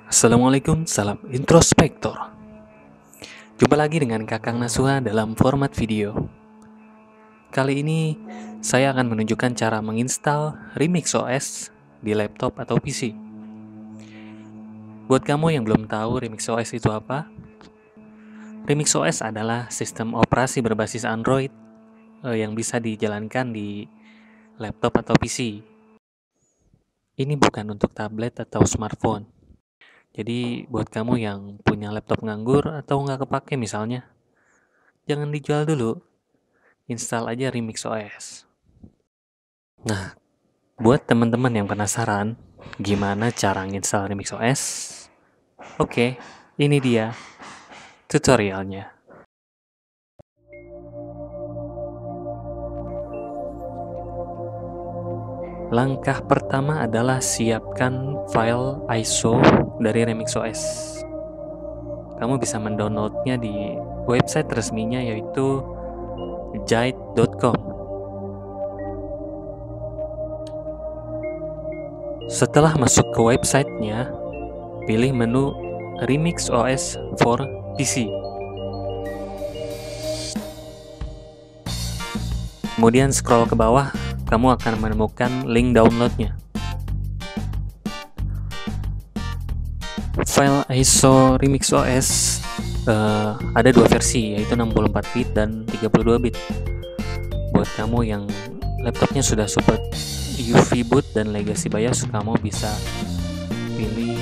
Assalamualaikum, salam introspektor. Jumpa lagi dengan Kakang Nasuha dalam format video. Kali ini saya akan menunjukkan cara menginstal Remix OS di laptop atau PC. Buat kamu yang belum tahu Remix OS itu apa, Remix OS adalah sistem operasi berbasis Android yang bisa dijalankan di laptop atau PC. Ini bukan untuk tablet atau smartphone. Jadi buat kamu yang punya laptop nganggur atau nggak kepake misalnya, jangan dijual dulu, install aja Remix OS. Nah, buat teman-teman yang penasaran gimana cara nginstal Remix OS, oke, ini dia tutorialnya. Langkah pertama adalah siapkan file ISO dari Remix OS. Kamu bisa mendownloadnya di website resminya yaitu jite.com. Setelah masuk ke websitenya, pilih menu Remix OS for PC. Kemudian scroll ke bawah, kamu akan menemukan link downloadnya. File ISO Remix OS ada dua versi, yaitu 64 bit dan 32 bit. Buat kamu yang laptopnya sudah support UV boot dan legacy BIOS, kamu bisa pilih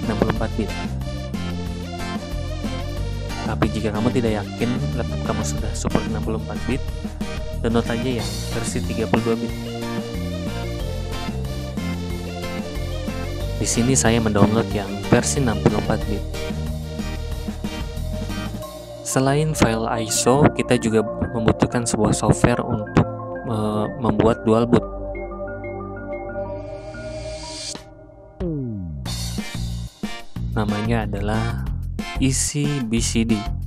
64 bit. Tapi jika kamu tidak yakin laptop kamu sudah support 64 bit, download aja yang versi 32 bit. Di sini saya mendownload yang versi 64 bit. Selain file ISO, kita juga membutuhkan sebuah software untuk membuat dual boot. Namanya adalah EasyBCD.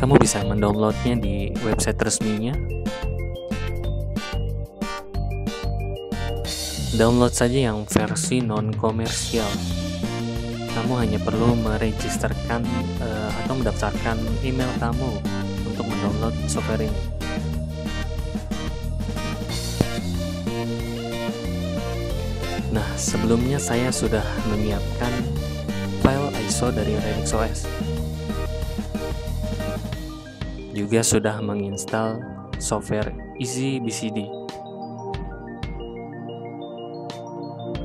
Kamu bisa mendownloadnya di website resminya. Download saja yang versi non-komersial. Kamu hanya perlu meregisterkan atau mendaftarkan email kamu untuk mendownload software ini. Nah, sebelumnya saya sudah menyiapkan file ISO dari Remix OS. Juga sudah menginstal software EasyBCD.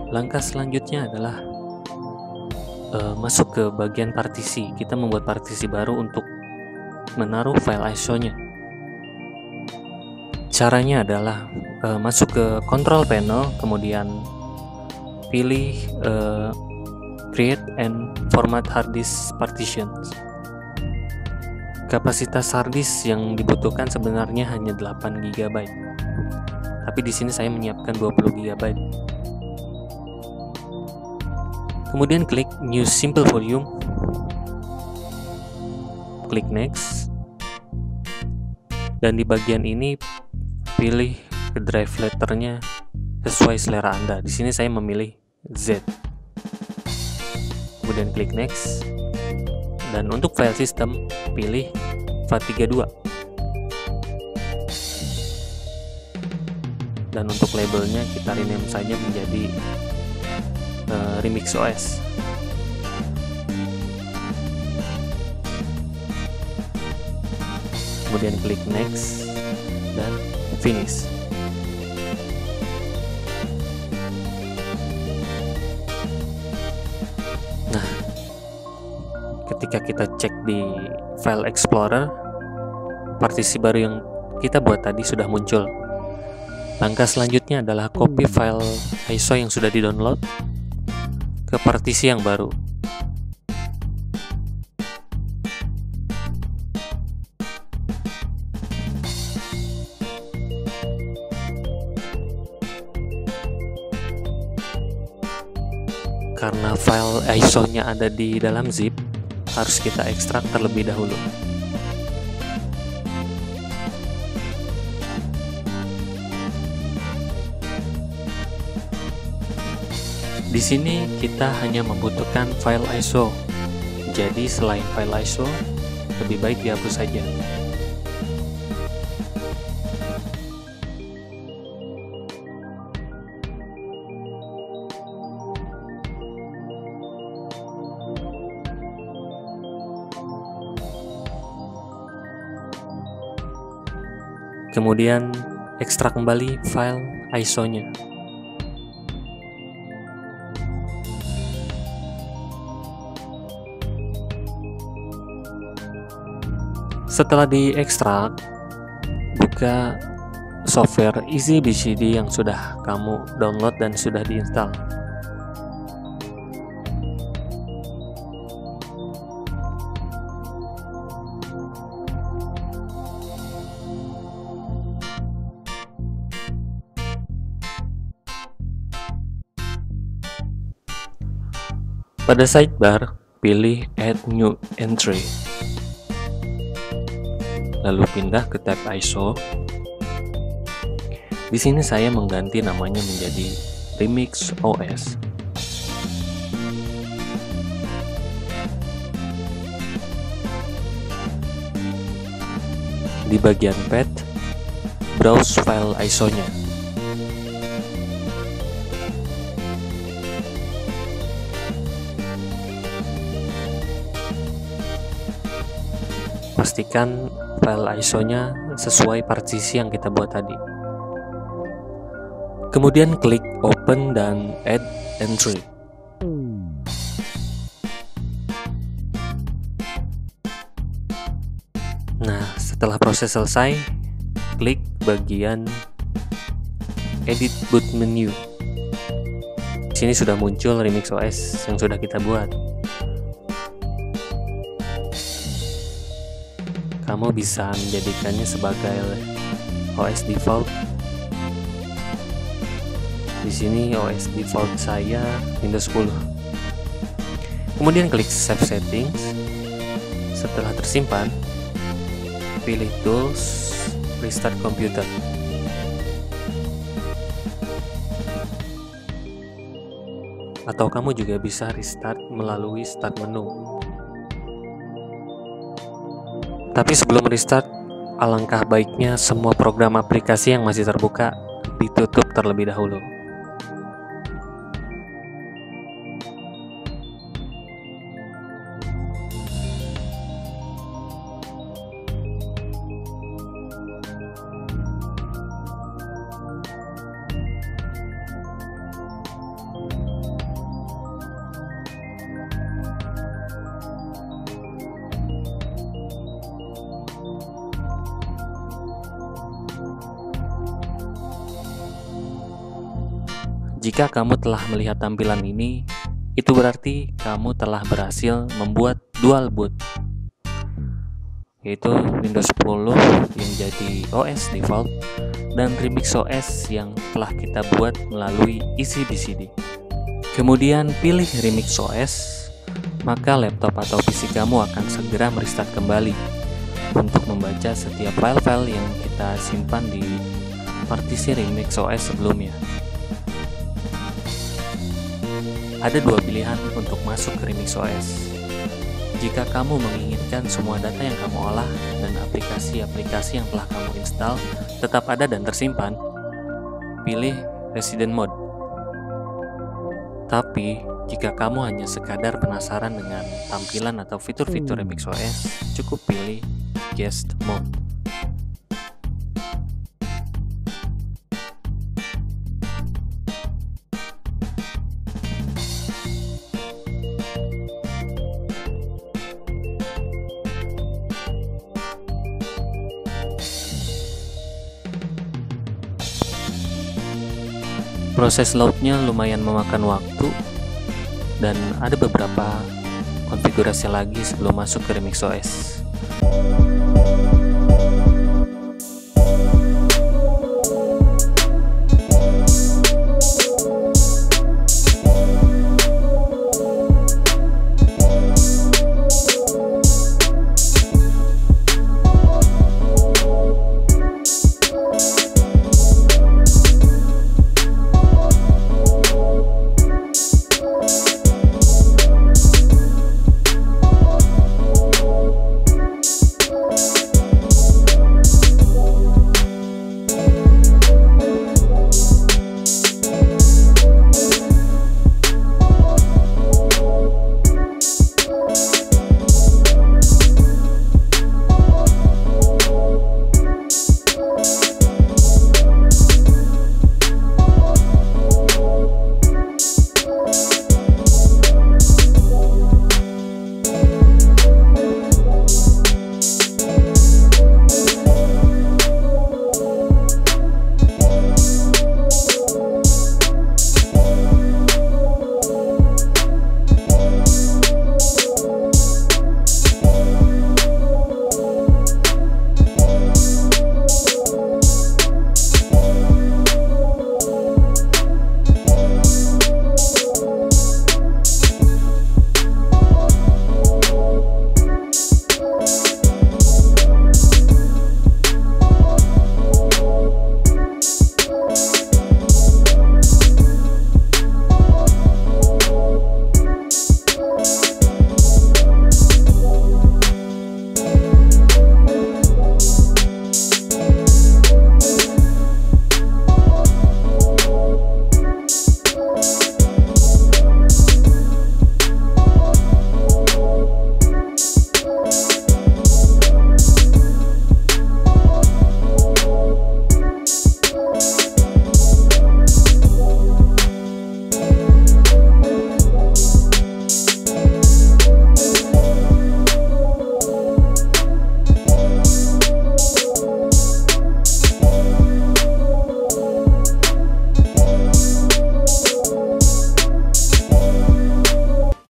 Langkah selanjutnya adalah masuk ke bagian partisi. Kita membuat partisi baru untuk menaruh file ISO-nya. Caranya adalah masuk ke control panel, kemudian pilih create and format hard disk partitions. Kapasitas hard disk yang dibutuhkan sebenarnya hanya 8 GB. Tapi di sini saya menyiapkan 20 GB. Kemudian klik New Simple Volume. Klik Next. Dan di bagian ini pilih ke drive letternya sesuai selera Anda. Di sini saya memilih Z. Kemudian klik Next. Dan untuk file system, pilih FAT32. Dan untuk labelnya kita rename saja menjadi Remix OS. Kemudian klik Next dan Finish. Ketika kita cek di file explorer, partisi baru yang kita buat tadi sudah muncul. Langkah selanjutnya adalah copy file ISO yang sudah di-download ke partisi yang baru. Karena file ISO-nya ada di dalam zip, harus kita ekstrak terlebih dahulu. Di sini kita hanya membutuhkan file ISO. Jadi selain file ISO, lebih baik dihapus saja. Kemudian ekstrak kembali file ISO-nya. Setelah diekstrak, buka software EasyBCD yang sudah kamu download dan sudah diinstal. Pada sidebar, pilih Add New Entry. Lalu pindah ke tab ISO. Di sini saya mengganti namanya menjadi Remix OS. Di bagian Path, browse file ISO-nya. Pastikan file ISO-nya sesuai partisi yang kita buat tadi. Kemudian klik Open dan Add Entry. Nah, setelah proses selesai, klik bagian Edit Boot Menu. Di sini sudah muncul Remix OS yang sudah kita buat. Kamu bisa menjadikannya sebagai OS default. Di sini OS default saya Windows 10. Kemudian klik Save Settings. Setelah tersimpan, pilih Tools, Restart Computer. Atau kamu juga bisa restart melalui Start menu. Tapi sebelum restart, alangkah baiknya semua program aplikasi yang masih terbuka ditutup terlebih dahulu. Jika kamu telah melihat tampilan ini, itu berarti kamu telah berhasil membuat dual boot, yaitu Windows 10 yang jadi OS default dan Remix OS yang telah kita buat melalui EasyBCD. Kemudian pilih Remix OS, maka laptop atau PC kamu akan segera merestart kembali untuk membaca setiap file-file yang kita simpan di partisi Remix OS sebelumnya. Ada dua pilihan untuk masuk ke Remix OS. Jika kamu menginginkan semua data yang kamu olah dan aplikasi-aplikasi yang telah kamu install tetap ada dan tersimpan, pilih Resident Mode. Tapi, jika kamu hanya sekadar penasaran dengan tampilan atau fitur-fitur Remix OS, cukup pilih Guest Mode. Proses loadnya lumayan memakan waktu dan ada beberapa konfigurasi lagi sebelum masuk ke Remix OS.